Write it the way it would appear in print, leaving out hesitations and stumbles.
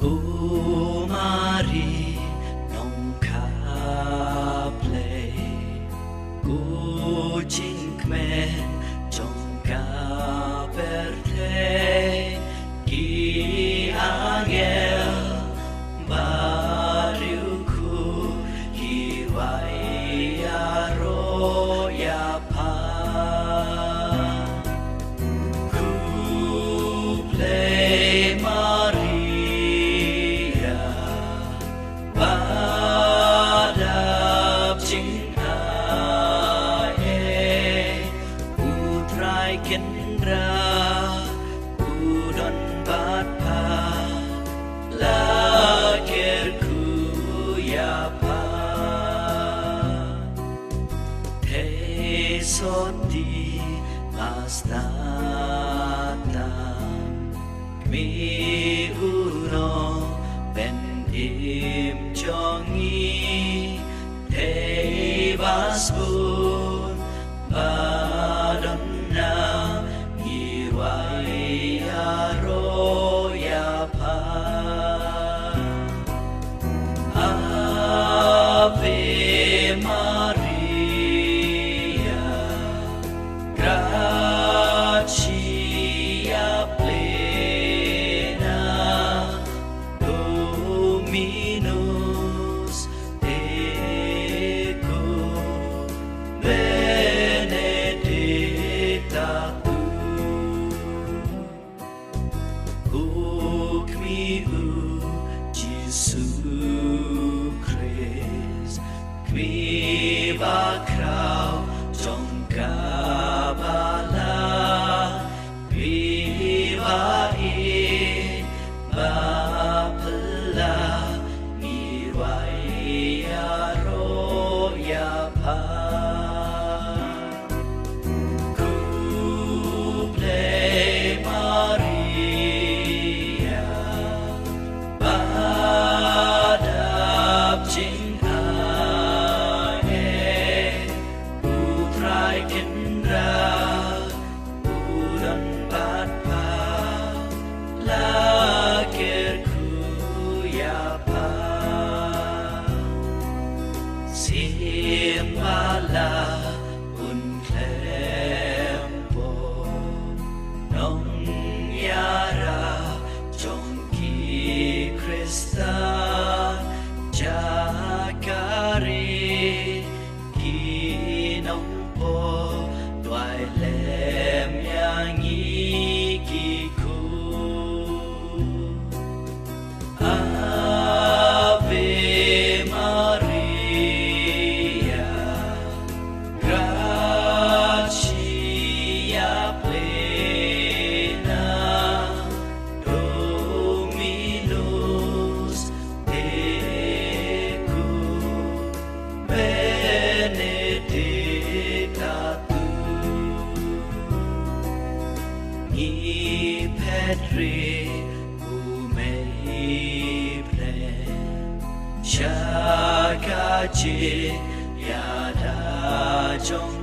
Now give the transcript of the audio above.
Kumari nong kaple Kucing kmen jong kaperte Ki angel bariuku hiwai aro yapa Kuple Maria Badab jing ae Utrai kendra Udon batpa Lakirku yapa Te soti astatam Mi uno ben im jongi Te basbun badonna Iwai aro yapa Ave Maria Gratia plena Dominus tecum benedicta tu Hoc mihi Jesu Christ qui vacrau jongkabala viva in bapela nirwai aro yapa Kuple Maria Badab jing ae Utrai kendra Udon batpa Lakirku yapa Simbala unklempo Nong yara jongki Krista Jakari Kinongpo Dwai lem yang ikiku Ave Maria Gratia plena Dominus tecum benedicta tu Ni Petri umei plen Shakaji yada jong